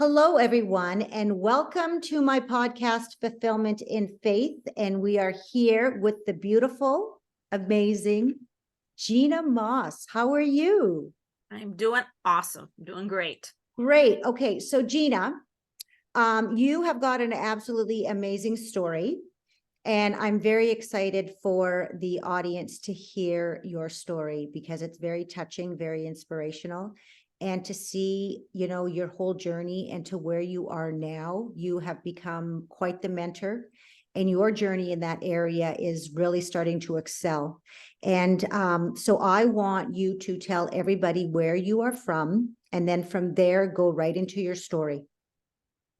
Hello, everyone, and welcome to my podcast, Fulfillment in Faith. And we are here with the beautiful, amazing Gina Maas. How are you? I'm doing awesome. I'm doing great. Great. Okay, so Gina, you have got an absolutely amazing story, and I'm very excited for the audience to hear your story because it's very touching, very inspirational. And to see, your whole journey and to where you are now, you have become quite the mentor, and your journey in that area is really starting to excel. And so I want you to tell everybody where you are from, and then from there, go right into your story.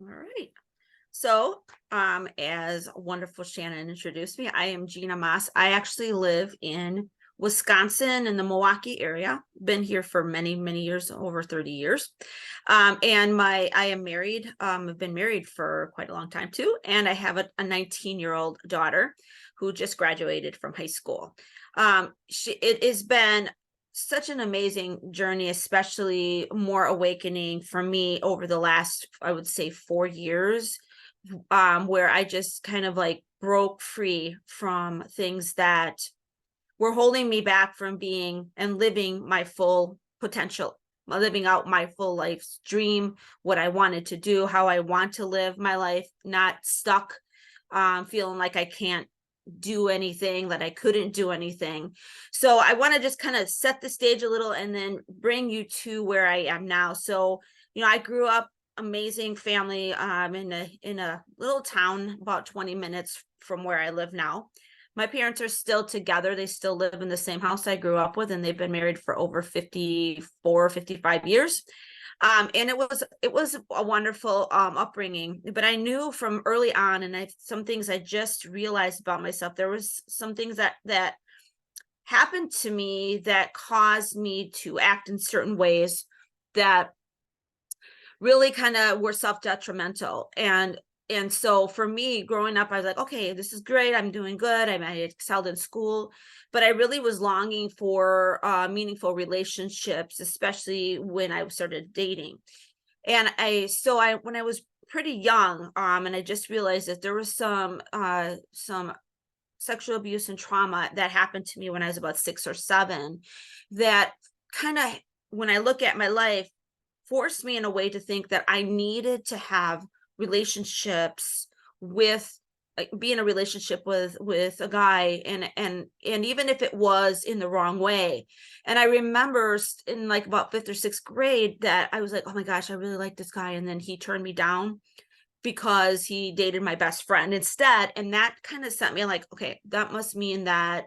All right. So, as wonderful Shannon introduced me, I am Gina Maas. I actually live in Wisconsin in the Milwaukee area. Been here for many, many years, over 30 years. And I am married. I've been married for quite a long time too. And I have a 19-year-old daughter who just graduated from high school. It has been such an amazing journey, especially more awakening for me over the last, I would say, 4 years, where I just kind of like broke free from things that were holding me back from being and living my full potential, living out my full life's dream, what I wanted to do, how I want to live my life, not stuck, feeling like I can't do anything, that I couldn't do anything. So I want to just kind of set the stage a little and then bring you to where I am now. So, I grew up amazing family in a little town about 20 minutes from where I live now. My parents are still together. They still live in the same house I grew up with, and they've been married for over 54, 55 years. And it was a wonderful upbringing, but I knew from early on, and some things I just realized about myself. There was some things that happened to me that caused me to act in certain ways that really kind of were self-detrimental. And so for me growing up, I was like, okay, this is great. I'm doing good. I excelled in school, but I really was longing for meaningful relationships, especially when I started dating. And when I was pretty young, and I just realized that there was some sexual abuse and trauma that happened to me when I was about 6 or 7, that kind of, when I look at my life, forced me in a way to think that I needed to have relationships with, be in a relationship with a guy, and even if it was in the wrong way. And I remember in like about 5th or 6th grade that I was like, oh my gosh, I really like this guy, and then he turned me down because he dated my best friend instead. And that kind of sent me like, okay, that must mean that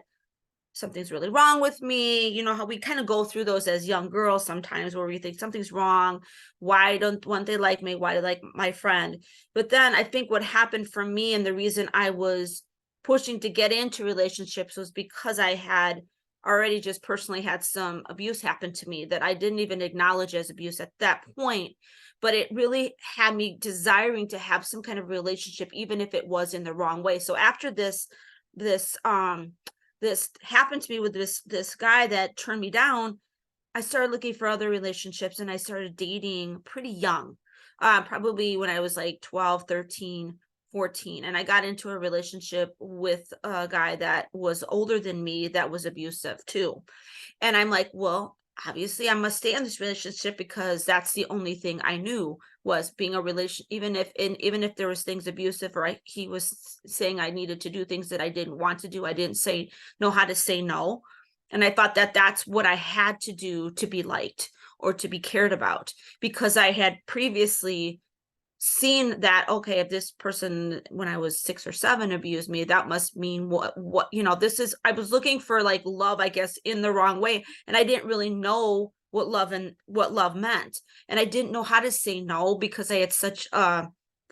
something's really wrong with me. You know how we kind of go through those as young girls sometimes, where we think something's wrong. Why don't they like me? Why do they like my friend? But then I think what happened for me, and the reason I was pushing to get into relationships, was because I had already just personally had some abuse happen to me that I didn't even acknowledge as abuse at that point. But it really had me desiring to have some kind of relationship, even if it was in the wrong way. So after this happened to me with this guy that turned me down, I started looking for other relationships, and I started dating pretty young, probably when I was like 12, 13, 14. And I got into a relationship with a guy that was older than me that was abusive too. And I'm like, well, obviously I must stay in this relationship because that's the only thing I knew was being a relation. Even if there was things abusive, or he was saying I needed to do things that I didn't want to do, I didn't know how to say no. And I thought that that's what I had to do to be liked or to be cared about, because I had previously seen that, okay, if this person when I was 6 or 7 abused me, that must mean what this is. I was looking for like love, I guess, in the wrong way, and I didn't really know what love meant, and I didn't know how to say no because I had such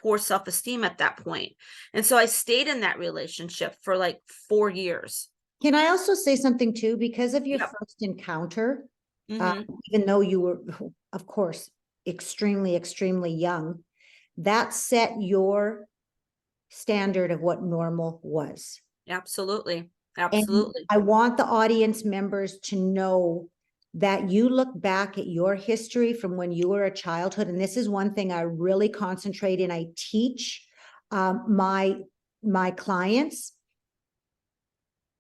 poor self-esteem at that point. And so I stayed in that relationship for like 4 years. Can I also say something too? Because of your Yep. first encounter, Mm-hmm. even though you were, of course, extremely, extremely young, that set your standard of what normal was. Absolutely. And Absolutely. I want the audience members to know that you look back at your history from when you were a childhood, and this is one thing I really concentrate and I teach my clients.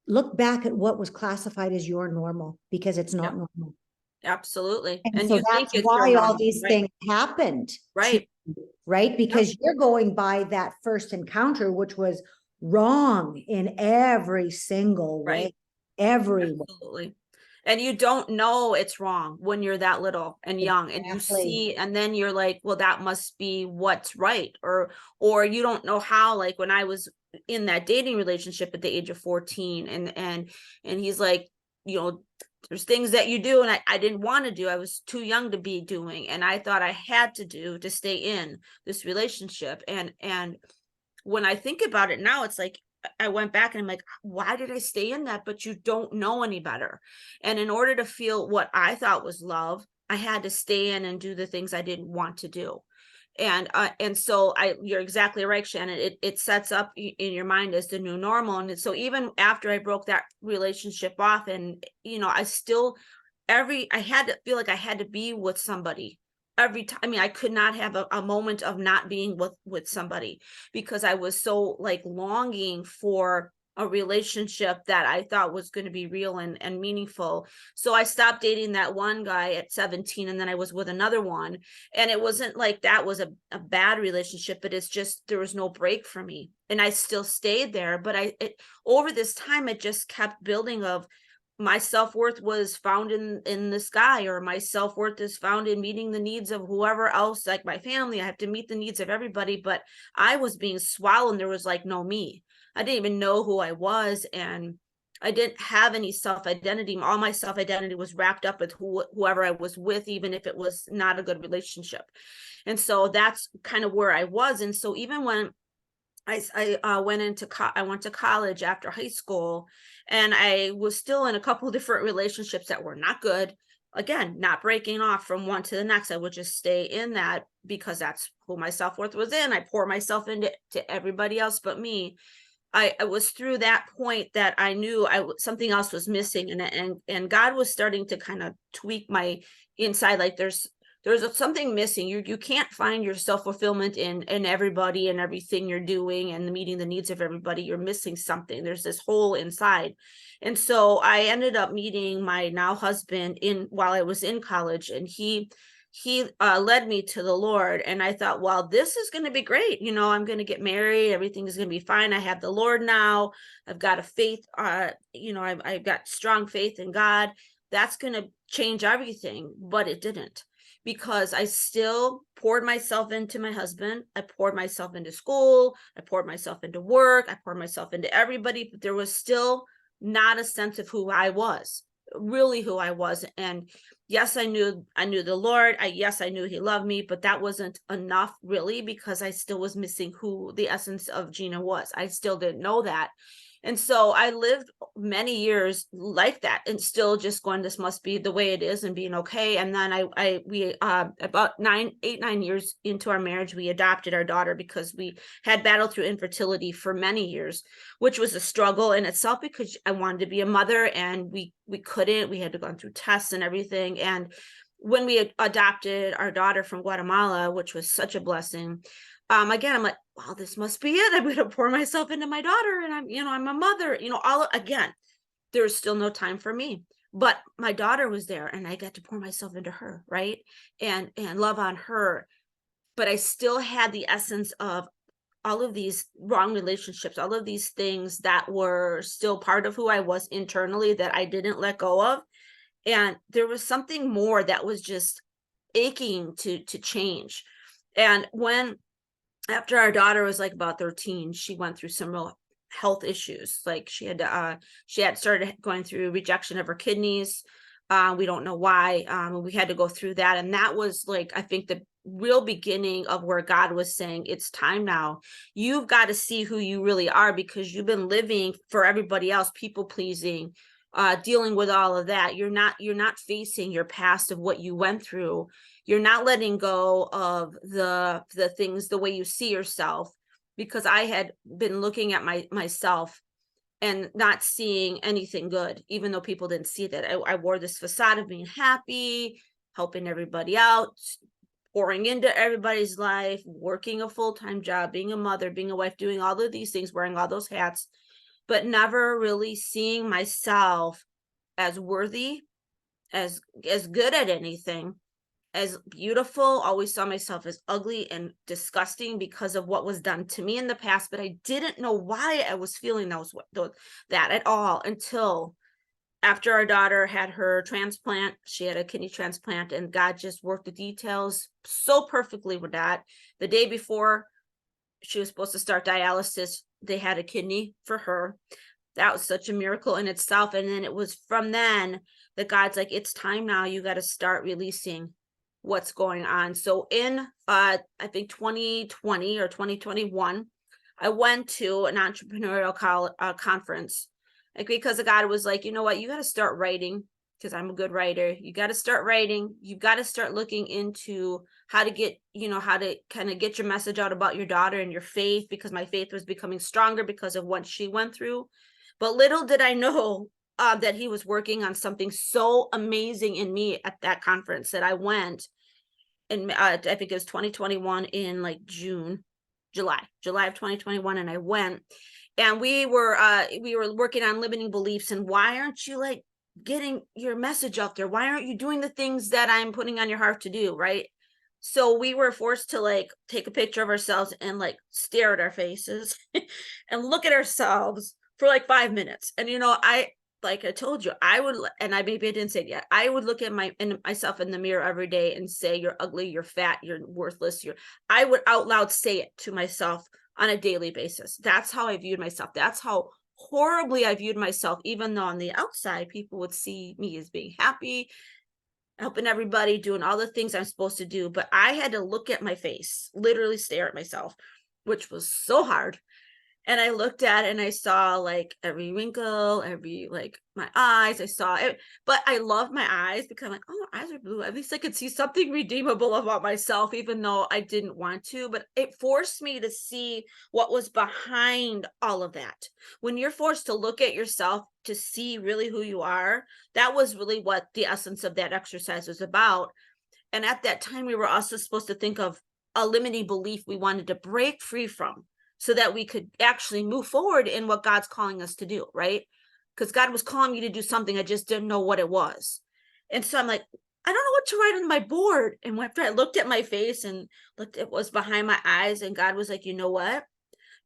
Look back at what was classified as your normal, because it's not normal. Absolutely. And And so you think that's it's your why all normal, these right? things happened to Right. you, right? Because you're going by that first encounter, which was wrong in every single way, Right. every way. Absolutely. And you don't know it's wrong when you're that little and young, and you Exactly. see, and then you're like, well, that must be what's right. Or you don't know how, like when I was in that dating relationship at the age of 14, and he's like, you know, there's things that you do and I didn't want to do. I was too young to be doing, and I thought I had to do to stay in this relationship. And when I think about it now, it's like I went back and I'm like, why did I stay in that? But you don't know any better. And in order to feel what I thought was love, I had to stay in and do the things I didn't want to do. And so you're exactly right, Shannon. It sets up in your mind as the new normal. And so even after I broke that relationship off, and I still I had to feel like I had to be with somebody every time. I mean, I could not have a moment of not being with somebody, because I was so like longing for a relationship that I thought was going to be real and meaningful. So I stopped dating that one guy at 17, and then I was with another one. And it wasn't like that was a bad relationship, but it's just there was no break for me. And I still stayed there. But over this time, it just kept building of my self-worth was found in this guy, or my self-worth is found in meeting the needs of whoever else, like my family. I have to meet the needs of everybody, but I was being swallowed. There was like no me. I didn't even know who I was, and I didn't have any self-identity. All my self-identity was wrapped up with whoever I was with, even if it was not a good relationship. And so that's kind of where I was. And so even when I went to college after high school, and I was still in a couple of different relationships that were not good. Again, not breaking off from one to the next. I would just stay in that because that's who my self-worth was in. I pour myself into everybody else but me. I was through that point that I knew something else was missing, and God was starting to kind of tweak my inside. Like there's something missing. You can't find your self-fulfillment in everybody and everything you're doing and meeting the needs of everybody. You're missing something. There's this hole inside. And so I ended up meeting my now husband while I was in college, and he led me to the Lord. And I thought, well, this is going to be great. I'm going to get married. Everything is going to be fine. I have the Lord now. I've got a faith, I've got strong faith in God. That's going to change everything. But it didn't, because I still poured myself into my husband. I poured myself into school. I poured myself into work. I poured myself into everybody. But there was still not a sense of who I was, really who I was. And yes, I knew the Lord. Yes, I knew he loved me, but that wasn't enough really, because I still was missing who the essence of Gina was. I still didn't know that. And so I lived many years like that, and still just going, this must be the way it is, and being okay. And then we about 9 years into our marriage, we adopted our daughter, because we had battled through infertility for many years, which was a struggle in itself, because I wanted to be a mother and we couldn't. We had to go through tests and everything. And when we adopted our daughter from Guatemala, which was such a blessing, again, I'm like, wow, this must be it. I'm going to pour myself into my daughter, and I'm a mother, again, there's still no time for me, but my daughter was there, and I got to pour myself into her. Right. And love on her. But I still had the essence of all of these wrong relationships, all of these things that were still part of who I was internally that I didn't let go of. And there was something more that was just aching to change. And after our daughter was like about 13, she went through some real health issues. Like she had started going through rejection of her kidneys. We don't know why. We had to go through that. And that was like, I think, the real beginning of where God was saying, it's time now. You've got to see who you really are, because you've been living for everybody else, people pleasing, dealing with all of that. You're not facing your past of what you went through. You're not letting go of the things, the way you see yourself, because I had been looking at myself and not seeing anything good, even though people didn't see that. I wore this facade of being happy, helping everybody out, pouring into everybody's life, working a full-time job, being a mother, being a wife, doing all of these things, wearing all those hats, but never really seeing myself as worthy, as good at anything, as beautiful. Always saw myself as ugly and disgusting because of what was done to me in the past, but I didn't know why I was feeling that at all until after our daughter had her transplant. She had a kidney transplant, and God just worked the details so perfectly with that. The day before she was supposed to start dialysis, they had a kidney for her. That was such a miracle in itself. And then it was from then that God's like, it's time now. You got to start releasing what's going on. So in I think 2020 or 2021, I went to an entrepreneurial conference, like, because God was like, you know what, you got to start writing, because I'm a good writer. You got to start writing. You got to start looking into how to get, how to kind of get your message out about your daughter and your faith, because my faith was becoming stronger because of what she went through. But little did I know that he was working on something so amazing in me at that conference that I went. And I think it was 2021 in like July of 2021. And I went, and we were working on limiting beliefs. And why aren't you like getting your message out there? Why aren't you doing the things that I'm putting on your heart to do? Right. So we were forced to like take a picture of ourselves and like stare at our faces and look at ourselves for like 5 minutes. And like I told you, I would, and maybe I didn't say it yet, I would look at myself in the mirror every day and say, you're ugly, you're fat, you're worthless. I would out loud say it to myself on a daily basis. That's how I viewed myself. That's how horribly I viewed myself, even though on the outside, people would see me as being happy, helping everybody, doing all the things I'm supposed to do. But I had to look at my face, literally stare at myself, which was so hard. And I looked at it and I saw like every wrinkle, every like my eyes, I saw it. But I love my eyes because I'm like, oh, my eyes are blue. At least I could see something redeemable about myself, even though I didn't want to. But it forced me to see what was behind all of that. When you're forced to look at yourself to see really who you are, that was really what the essence of that exercise was about. And at that time, we were also supposed to think of a limiting belief we wanted to break free from, so that we could actually move forward in what God's calling us to do, right? Because God was calling me to do something, I just didn't know what it was. And so I'm like, I don't know what to write on my board. And after I looked at my face and looked at what was behind my eyes, and God was like, you know what?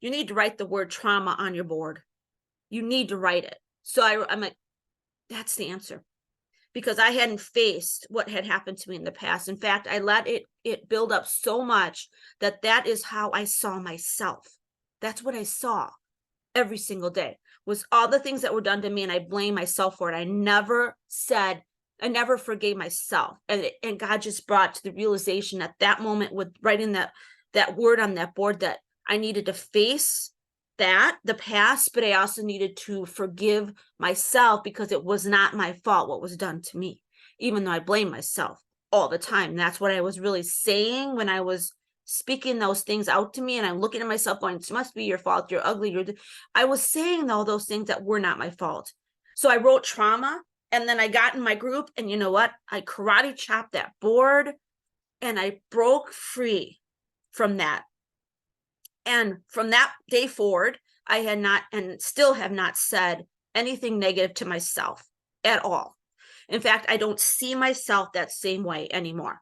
You need to write the word trauma on your board. You need to write it. So I'm like, that's the answer. Because I hadn't faced what had happened to me in the past. In fact, I let it build up so much that is how I saw myself. That's what I saw every single day, was all the things that were done to me, and I blame myself for it. I never forgave myself. And God just brought to the realization at that moment with writing that word on that board, that I needed to face the past, but I also needed to forgive myself, because it was not my fault what was done to me, even though I blame myself all the time. And that's what I was really saying when I was speaking those things out to me. And I'm looking at myself going, it must be your fault, you're ugly, I was saying those things that were not my fault. So I wrote trauma, and then I got in my group, and you know what? I karate chopped that board, and I broke free from that. And from that day forward, I had not, and still have not, said anything negative to myself at all. In fact, I don't see myself that same way anymore.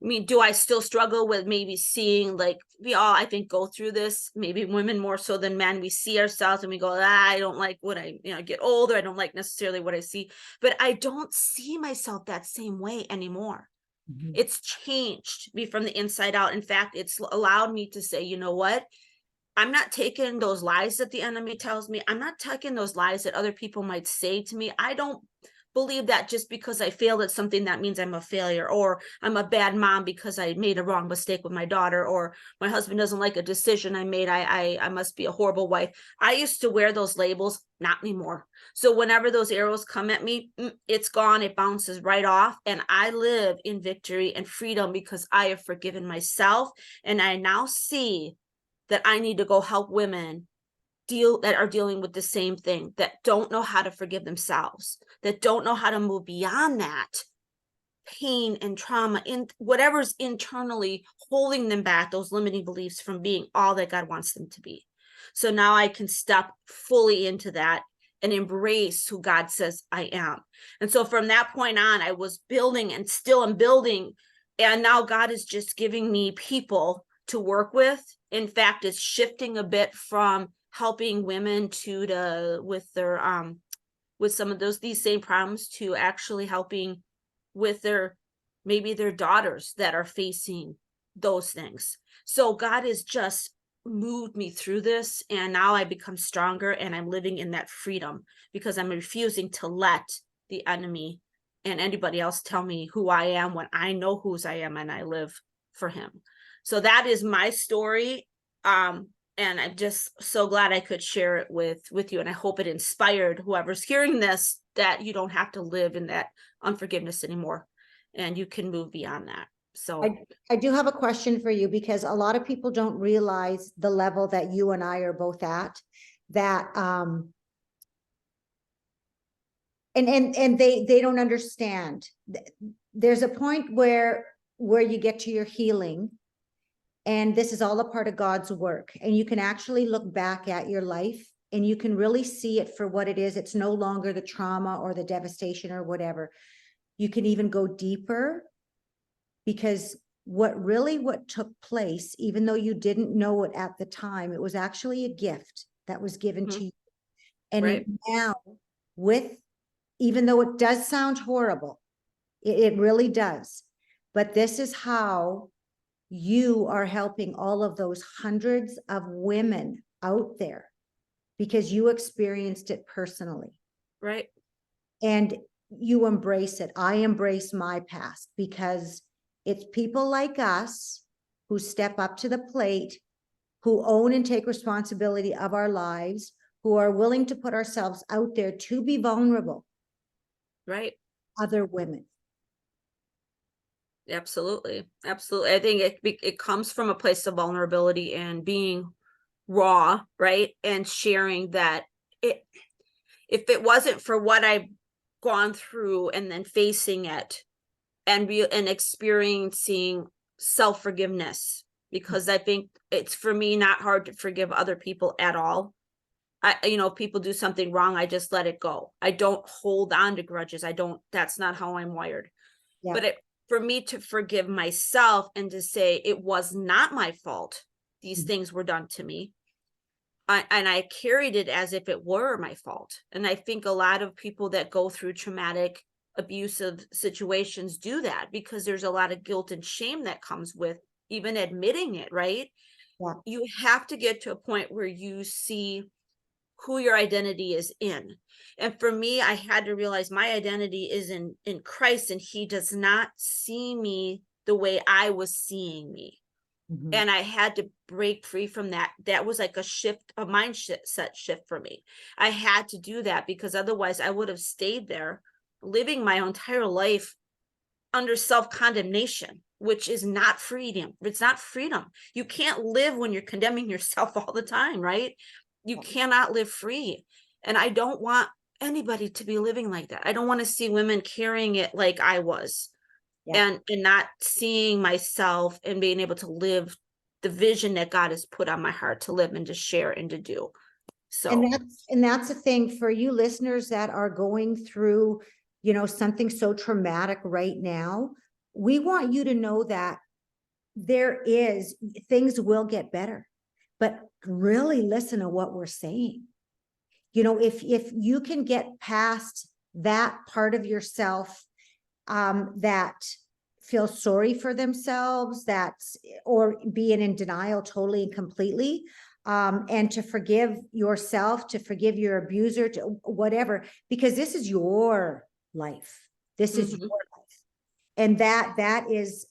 I mean, do I still struggle with maybe seeing, like, we all, I think, go through this, maybe women more so than men. We see ourselves and we go, I don't like what I get older. I don't like necessarily what I see, but I don't see myself that same way anymore. Mm-hmm. It's changed me from the inside out. In fact, it's allowed me to say, you know what? I'm not taking those lies that the enemy tells me. I'm not taking those lies that other people might say to me. I don't believe that just because I failed at something, that means I'm a failure, or I'm a bad mom because I made a wrong mistake with my daughter, or my husband doesn't like a decision I made. I must be a horrible wife. I used to wear those labels, not anymore. So whenever those arrows come at me, it's gone. It bounces right off. And I live in victory and freedom because I have forgiven myself. And I now see that I need to go help women are dealing with the same thing, that don't know how to forgive themselves, that don't know how to move beyond that pain and trauma in whatever's internally holding them back, those limiting beliefs from being all that God wants them to be. So now I can step fully into that and embrace who God says I am. And so from that point on, I was building and still am building. And now God is just giving me people to work with. In fact, it's shifting a bit from helping women with their with some of these same problems to actually helping with maybe their daughters that are facing those things. So God has just moved me through this, and now I become stronger, and I'm living in that freedom because I'm refusing to let the enemy and anybody else tell me who I am when I know whose I am and I live for him. So that is my story. And I'm just so glad I could share it with you. And I hope it inspired whoever's hearing this, that you don't have to live in that unforgiveness anymore, and you can move beyond that. So I do have a question for you, because a lot of people don't realize the level that you and I are both at, that and they don't understand. There's a point where you get to your healing, and this is all a part of God's work, and you can actually look back at your life and you can really see it for what it is. It's no longer the trauma or the devastation or whatever. You can even go deeper, because what took place, even though you didn't know it at the time, it was actually a gift that was given to you. And right. now, even though it does sound horrible, it really does, but this is how you are helping all of those hundreds of women out there, because you experienced it personally. Right. And you embrace it. I embrace my past, because it's people like us who step up to the plate, who own and take responsibility of our lives, who are willing to put ourselves out there to be vulnerable. Right. Other women. Absolutely. Absolutely. I think it comes from a place of vulnerability and being raw, right? And sharing that if it wasn't for what I've gone through and then facing it and experiencing self-forgiveness, because I think it's, for me, not hard to forgive other people at all. If people do something wrong, I just let it go. I don't hold on to grudges. That's not how I'm wired. Yeah. But for me to forgive myself and to say it was not my fault, these things were done to me. And I carried it as if it were my fault. And I think a lot of people that go through traumatic, abusive situations do that, because there's a lot of guilt and shame that comes with even admitting it, right? Yeah. You have to get to a point where you see who your identity is in. And for me, I had to realize my identity is in Christ, and he does not see me the way I was seeing me. Mhm. And I had to break free from that. That was like a mindset shift for me. I had to do that, because otherwise I would have stayed there living my entire life under self-condemnation, which is not freedom. It's not freedom. You can't live when you're condemning yourself all the time, right? You cannot live free. And I don't want anybody to be living like that. I don't want to see women carrying it like I was. Yeah. And not seeing myself and being able to live the vision that God has put on my heart to live and to share and to do. So And that's the thing for you listeners that are going through, something so traumatic right now. We want you to know that things will get better, but really listen to what we're saying. If you can get past that part of yourself, that feels sorry for themselves, or being in denial totally and completely, and to forgive yourself, to forgive your abuser, to whatever, because this is your life. This is your life. And that is,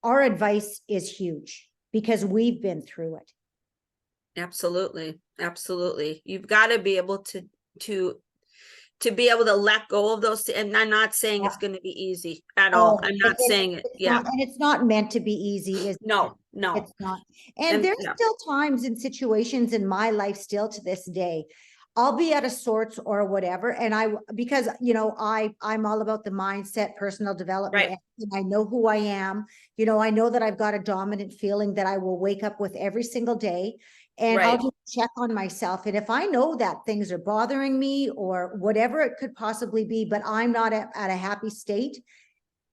our advice is huge, because we've been through it. absolutely. Absolutely. You've got to be able to to be able to let go of those. And I'm not saying Yeah. it's going to be easy at all. Oh, I'm not saying it. it's Yeah. not, and it's not meant to be easy, is it? No, no. It's not. And And there's yeah, still times and situations in my life still to this day. I'll be out of sorts or whatever. And because, I'm all about the mindset, personal development. right, And I know who I am. I know that I've got a dominant feeling that I will wake up with every single day. And I'll right, just check on myself. And if I know that things are bothering me or whatever it could possibly be, but I'm not at a happy state,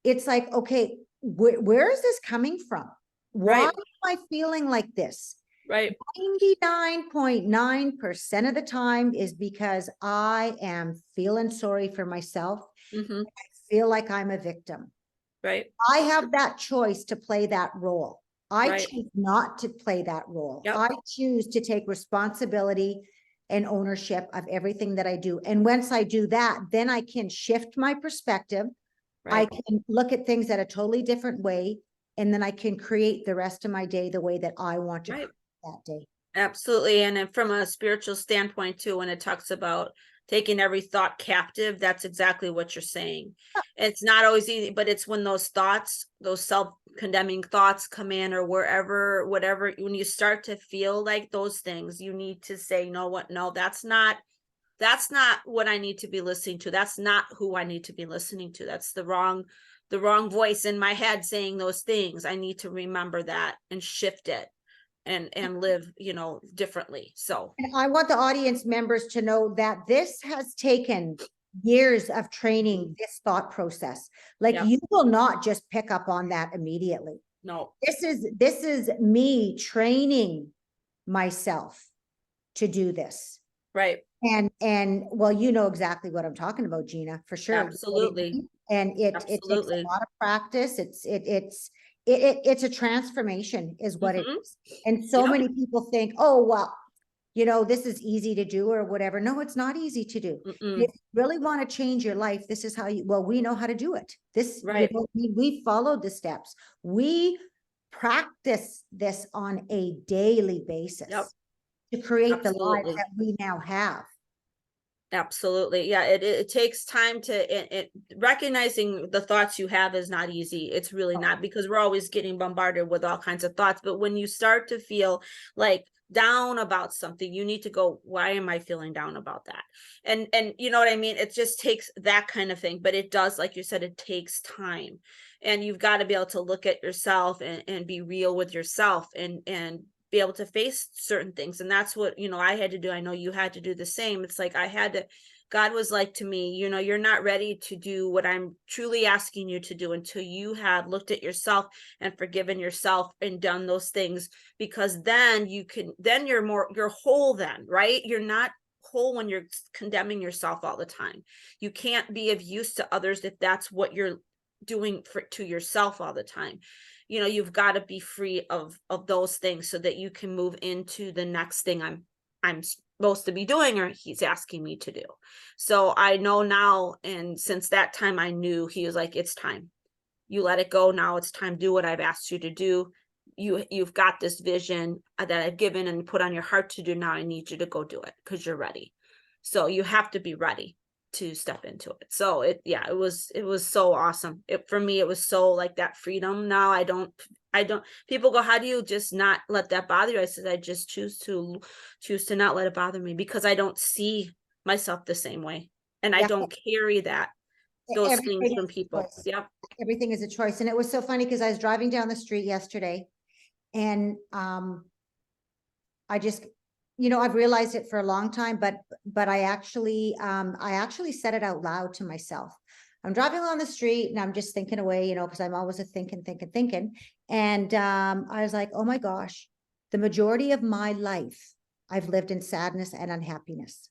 it's like, okay, where is this coming from? Why right, am I feeling like this? right. 99.9% of the time is because I am feeling sorry for myself. Mm-hmm. I feel like I'm a victim. Right, I have that choice to play that role. I right. choose not to play that role. Yep. I choose to take responsibility and ownership of everything that I do. And once I do that, then I can shift my perspective. I Right, can look at things at a totally different way, and then I can create the rest of my day the way that I want to right. create that day. Absolutely. And then from a spiritual standpoint too, when it talks about taking every thought captive, that's exactly what you're saying. It's not always easy, but it's when those thoughts, those self-condemning thoughts come in or wherever, whatever, when you start to feel like those things, you need to say, you know what? No, that's not what I need to be listening to. That's not who I need to be listening to. That's the wrong voice in my head saying those things. I need to remember that and shift it and live, differently. So And I want the audience members to know that this has taken years of training this thought process. Like, yeah, you will not just pick up on that immediately. no, This is me training myself to do this. right, And well, you know exactly what I'm talking about, Gina, for sure. absolutely, And it takes a absolutely. lot of practice. It's a transformation is what it Hmm. is. And so Yep. many people think, oh, well, this is easy to do or whatever. No, it's not easy to do. If Mm-mm. you really want to change your life, this is how we know how to do it. Right. We followed the steps. We practice this on a daily Yep. basis to create the lives Absolutely. that we now have. Absolutely. Yeah. It takes time recognizing the thoughts you have is not easy. It's really not, because we're always getting bombarded with all kinds of thoughts. But when you start to feel like down about something, you need to go, why am I feeling down about that? And you know what I mean? It just takes that kind of thing. But it does, like you said, it takes time. And you've got to be able to look at yourself and be real with yourself and be able to face certain things. And that's what, I had to do. I know you had to do the same. It's like God was like to me, you're not ready to do what I'm truly asking you to do until you have looked at yourself and forgiven yourself and done those things, because then you're whole then, right? You're not whole when you're condemning yourself all the time. You can't be of use to others if that's what you're doing to yourself all the time. You've got to be free of those things so that you can move into the next thing I'm supposed to be doing, or he's asking me to do. So I know now, and since that time I knew, he was like, it's time. You let it go now. It's time. Do what I've asked you to do. You've got this vision that I've given and put on your heart to do. Now I need you to go do it because you're ready. So you have to be ready to step into it. So it was so awesome. For me, it was so like that freedom. Now I don't, people go, how do you just not let that bother you? I said, I just choose to not let it bother me, because I don't see myself the same way. And I Yeah, don't carry those things everything from is a people. choice. Yep. Everything is a choice. And it was so funny because I was driving down the street yesterday, and I just, I've realized it for a long time, but I actually said it out loud to myself. I'm driving along the street and I'm just thinking away, because I'm always a thinking. And I was like, oh my gosh, the majority of my life, I've lived in sadness and unhappiness.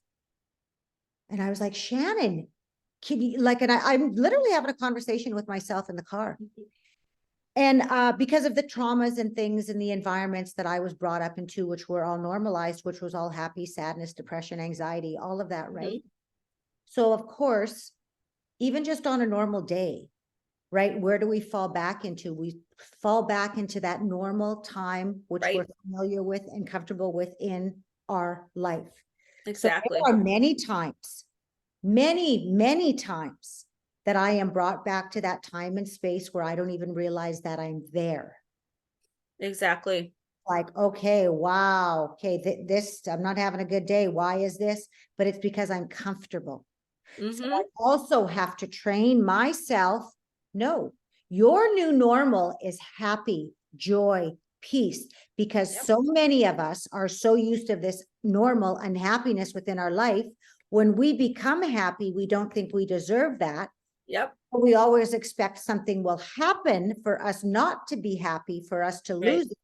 And I was like, Shannon, can you and I'm literally having a conversation with myself in the car. And because of the traumas and things and the environments that I was brought up into, which were all normalized, which was all happy, sadness, depression, anxiety, all of that, right? So of course, even just on a normal day, right, where do we fall back into? We fall back into that normal time, which Right. we're familiar with and comfortable with in our life. So Exactly. there are many times many times that I am brought back to that time and space where I don't even realize that I'm there. Exactly. Like, okay, wow, okay, this, I'm not having a good day. Why is this? But it's because I'm comfortable. So I also have to train myself. No, your new normal is happy, joy, peace, because Yep. so many of us are so used to this normal unhappiness within our life. When we become happy, we don't think we deserve that. Yep. We always expect something will happen for us not to be happy, for us to Right. lose it.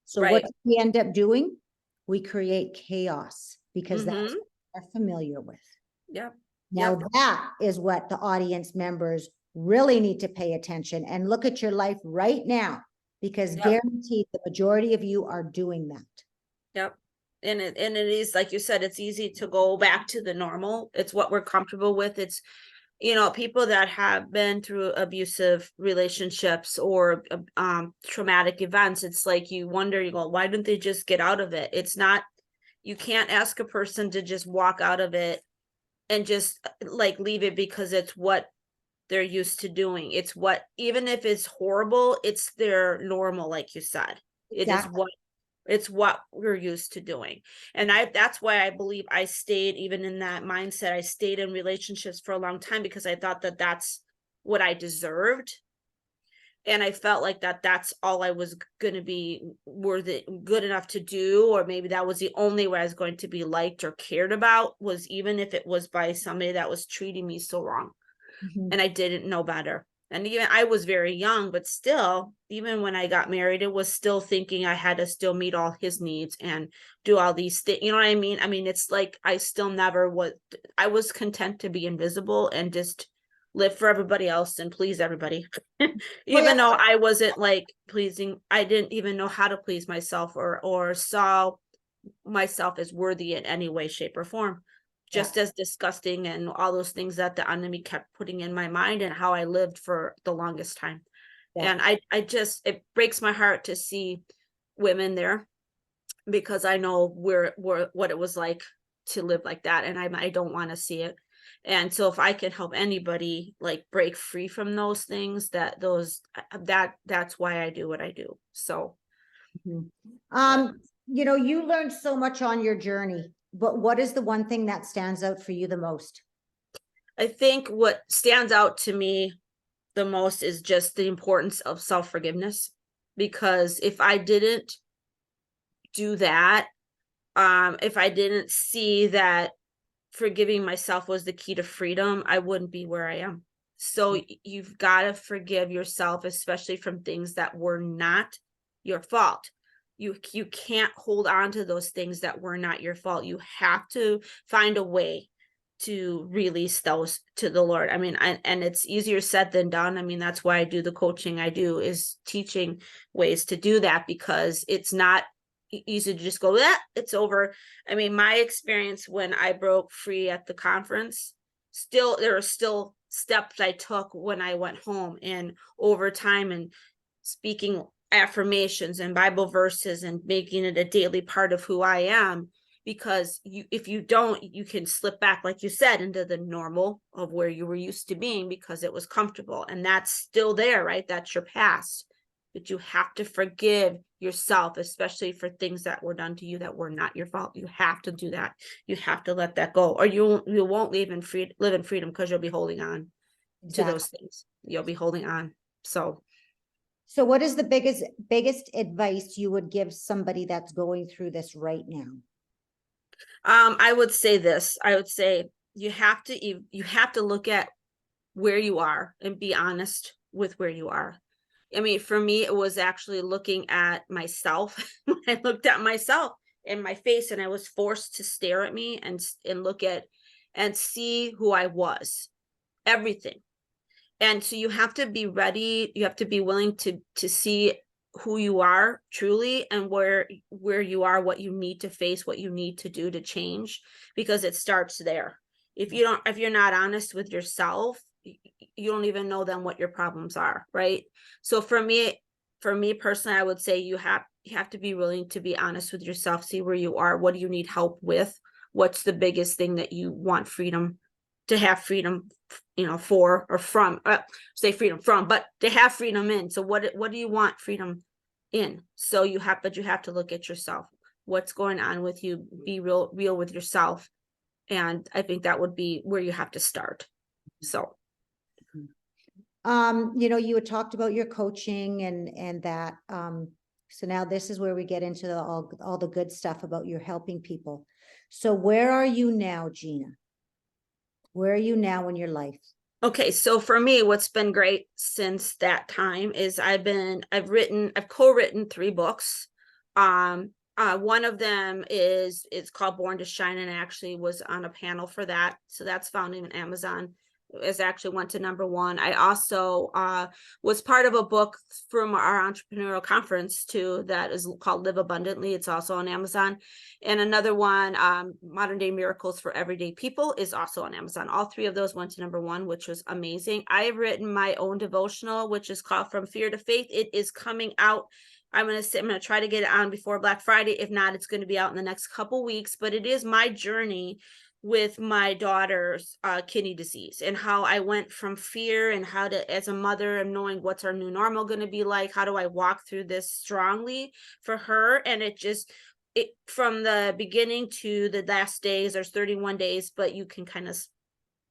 So what Right. do we end up doing? We create chaos because that's Mm-hmm. what we're familiar with. Yep. Now Yep. that is what the audience members really need to pay attention and look at your life right now, because Yep. guaranteed the majority of you are doing that. Yep. And it is, like you said, it's easy to go back to the normal. It's what we're comfortable with. It's, people that have been through abusive relationships or traumatic events. It's like you wonder, you go, why didn't they just get out of it? It's not, you can't ask a person to just walk out of it and just like leave it because it's what they're used to doing. It's what, even if it's horrible, it's their normal, like you said. It is Exactly. what we're used to doing. And that's why I believe I stayed even in that mindset. I stayed in relationships for a long time because I thought that that's what I deserved. And I felt like that's all I was going to be worthy, good enough to do, or maybe that was the only way I was going to be liked or cared about, was even if it was by somebody that was treating me so wrong. Mhm. And I didn't know better. And even I was very young, but still, even when I got married, it was still thinking I had to still meet all his needs and do all these things. You know what I mean? I mean, it's like I still never was, I was content to be invisible and just live for everybody else and please everybody. Well, yeah, Even though I wasn't like pleasing, I didn't even know how to please myself or saw myself as worthy in any way, shape, or form. yeah, Just as disgusting and all those things that the enemy kept putting in my mind and how I lived for the longest time. yeah. And I just, it breaks my heart to see women there because I know what it was like to live like that. And I don't want to see it. And so if I can help anybody like break free from those things, that's why I do what I do. So, Mhm. but You learned so much on your journey, but what is the one thing that stands out for you the most? I think what stands out to me the most is just the importance of self-forgiveness, because if I didn't do that, if I didn't see that forgiving myself was the key to freedom, I wouldn't be where I am. So you've got to forgive yourself, especially from things that were not your fault. You can't hold on to those things that were not your fault. You have to find a way to release those to the Lord. I mean, and it's easier said than done. I mean, that's why I do the coaching I do, is teaching ways to do that, because it's not easy to just go, that it's over. I mean, my experience when I broke free at the conference, still there are still steps I took when I went home, and over time, and speaking affirmations and Bible verses and making it a daily part of who I am. Because if you don't, you can slip back, like you said, into the normal of where you were used to being because it was comfortable, and that's still there, right? That's your past. But you have to forgive yourself, especially for things that were done to you that were not your fault. You have to do that. You have to let that go, or you won't live in freedom, because you'll be holding on to Exactly. those things. You'll be holding on. So So what is the biggest advice you would give somebody that's going through this right now? I would say this. I would say you have to look at where you are and be honest with where you are. I mean, for me, it was actually looking at myself. I looked at myself in my face, and I was forced to stare at me and look at and see who I was, everything. And so you have to be ready. You have to be willing to see who you are truly, and where you are, what you need to face, what you need to do to change, because it starts there. If you're not honest with yourself, you don't even know then what your problems are, right? So for me personally, I would say you have to be willing to be honest with yourself, see where you are, what do you need help with, what's the biggest thing that you want freedom to have freedom, for or from, say freedom from, but to have freedom in. So what do you want freedom in? So you have to look at yourself. What's going on with you? Be real with yourself. And I think that would be where you have to start. So. You had talked about your coaching and that, so now this is where we get into all the good stuff about your helping people. So where are you now, Gina? Where are you now in your life? Okay, so for me, what's been great since that time is I've co-written 3 books. One of them it's called Born to Shine, and I actually was on a panel for that. So that's found in Amazon. It actually went to #1. I also was part of a book from our entrepreneurial conference too that is called Live Abundantly. It's also on Amazon. And another one, Modern Day Miracles for Everyday People, is also on Amazon. All 3 of those went to #1, which was amazing. I have written my own devotional, which is called From Fear to Faith. It is coming out. I'm going to try to get it on before Black Friday. If not, it's going to be out in the next couple weeks, but it is my journey with my daughter's kidney disease and how I went from fear and how to, as a mother, and knowing what's our new normal going to be like. How do I walk through this strongly for her? And it from the beginning to the last days, there's 31 days, but you can kind of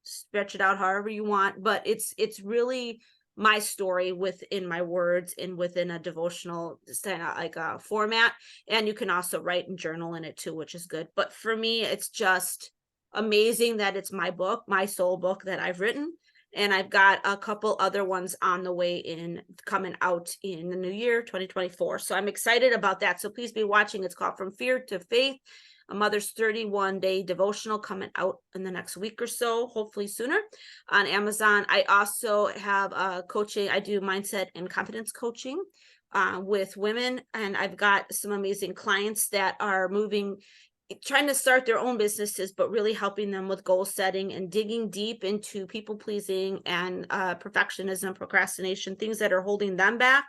stretch it out however you want. But it's really my story within my words and within a devotional like a format. And you can also write and journal in it too, which is good. But for me, it's just amazing that it's my book, my soul book that I've written. And I've got a couple other ones on the way coming out in the new year, 2024. So I'm excited about that. So please be watching. It's called From Fear to Faith, a mother's 31-day devotional, coming out in the next week or so, hopefully sooner, on Amazon. I also have coaching. I do mindset and confidence coaching with women. And I've got some amazing clients that are trying to start their own businesses, but really helping them with goal setting and digging deep into people pleasing and perfectionism, procrastination, things that are holding them back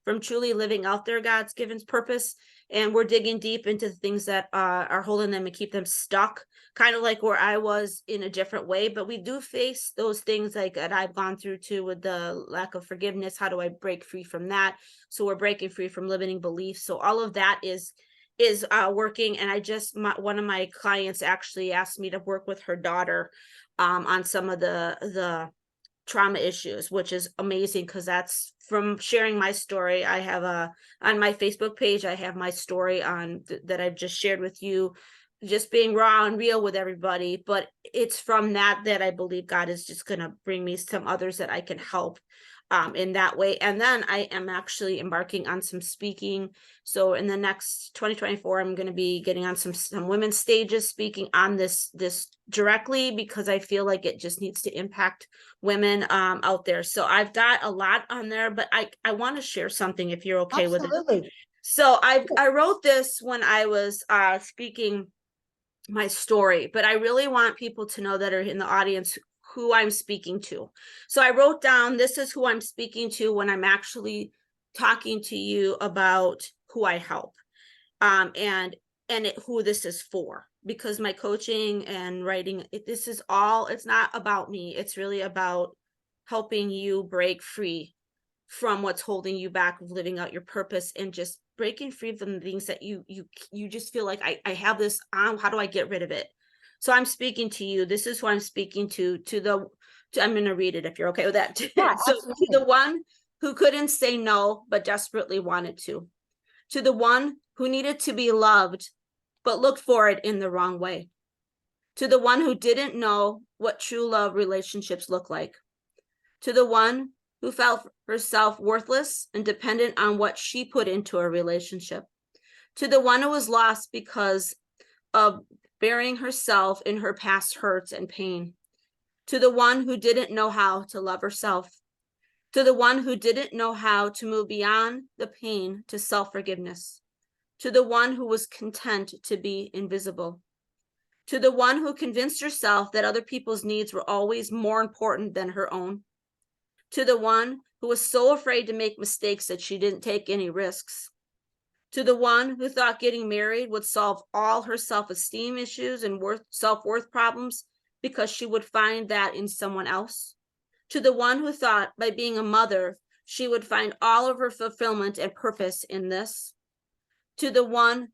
from truly living out their God's given purpose. And we're digging deep into the things that are holding them and keep them stuck, kind of like where I was, in a different way. But we do face those things like that I've gone through too, with the lack of forgiveness. How do I break free from that? So we're breaking free from limiting beliefs. So all of that is working. And one of my clients actually asked me to work with her daughter on some of the trauma issues, which is amazing, because that's from sharing my story. I have on my Facebook page, I have my story on that I've just shared with you, just being raw and real with everybody. But it's from that I believe God is just going to bring me some others that I can help in that way. And then I am actually embarking on some speaking. So in the next 2024, I'm going to be getting on some women's stages, speaking on this directly, because I feel like it just needs to impact women out there. So I've got a lot on there, but I want to share something, if you're okay with it. Absolutely. So I wrote this when I was speaking my story, but I really want people to know that are in the audience who I'm speaking to. So I wrote down, this is who I'm speaking to when I'm actually talking to you about who I help, and who this is for, because my coaching and writing, this is all, it's not about me. It's really about helping you break free from what's holding you back of living out your purpose, and just breaking free from the things that you just feel like I have this on. How do I get rid of it? So I'm speaking to you. This is who I'm speaking to I'm going to read it if you're okay with that. Yeah, So to the one who couldn't say no, but desperately wanted to the one who needed to be loved, but looked for it in the wrong way, to the one who didn't know what true love relationships look like, to the one who felt herself worthless and dependent on what she put into a relationship, to the one who was lost because of burying herself in her past hurts and pain, to the one who didn't know how to love herself, to the one who didn't know how to move beyond the pain to self-forgiveness, to the one who was content to be invisible, to the one who convinced herself that other people's needs were always more important than her own, to the one who was so afraid to make mistakes that she didn't take any risks, to the one who thought getting married would solve all her self-esteem issues and self-worth problems because she would find that in someone else, to the one who thought by being a mother, she would find all of her fulfillment and purpose in this, to the one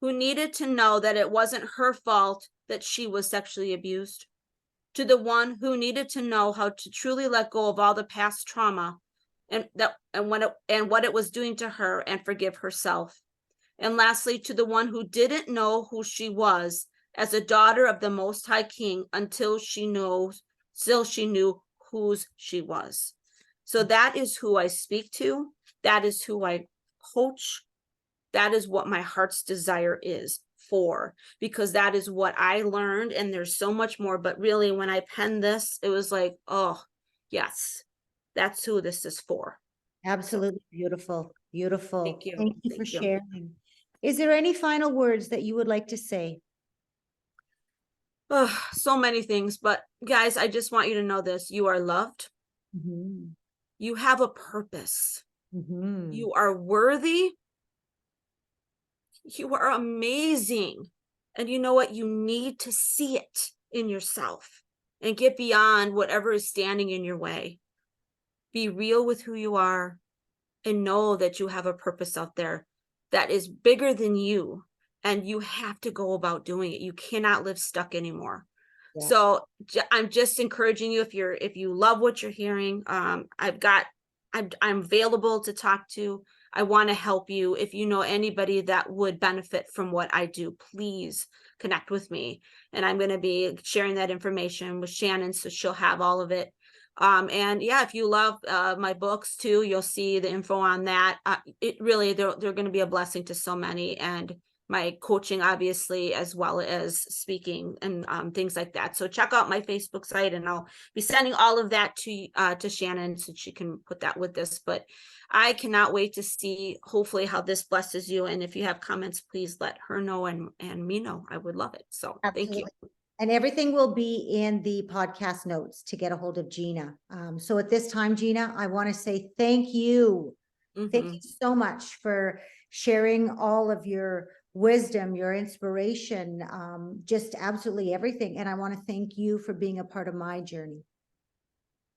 who needed to know that it wasn't her fault that she was sexually abused, to the one who needed to know how to truly let go of all the past trauma and what it was doing to her and forgive herself. And lastly, to the one who didn't know who she was as a daughter of the Most High King until she knew whose she was. So that is who I speak to. That is who I coach. That is what my heart's desire is for, because that is what I learned. And there's so much more. But really, when I penned this, it was like, oh, yes, that's who this is for. Absolutely beautiful. Beautiful. Thank you. Thank you for Thank you. sharing. Is there any final words that you would like to say? Oh, so many things. But guys, I just want you to know this. You are loved. Mm-hmm. You have a purpose. Mm-hmm. You are worthy. You are amazing. And you know what? You need to see it in yourself and get beyond whatever is standing in your way. Be real with who you are and know that you have a purpose out there that is bigger than you. And you have to go about doing it. You cannot live stuck anymore. Yeah. So I'm just encouraging you, if you love what you're hearing, I'm available to talk to. I want to help you. If you know anybody that would benefit from what I do, please connect with me. And I'm going to be sharing that information with Shannon, so she'll have all of it. And yeah, if you love my books too, you'll see the info on that. It really, they're going to be a blessing to so many, and my coaching, obviously, as well as speaking and things like that. So check out my Facebook site, and I'll be sending all of that to Shannon so she can put that with this. But I cannot wait to see, hopefully, how this blesses you. And if you have comments, please let her know and me know. I would love it. So thank you. And everything will be in the podcast notes to get a hold of Gina. So at this time, Gina, I want to say thank you. Thank you so much for sharing all of your wisdom, your inspiration, just absolutely everything. And I want to thank you for being a part of my journey.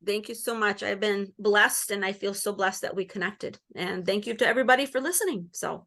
Thank you so much. I've been blessed, and I feel so blessed that we connected. And thank you to everybody for listening. So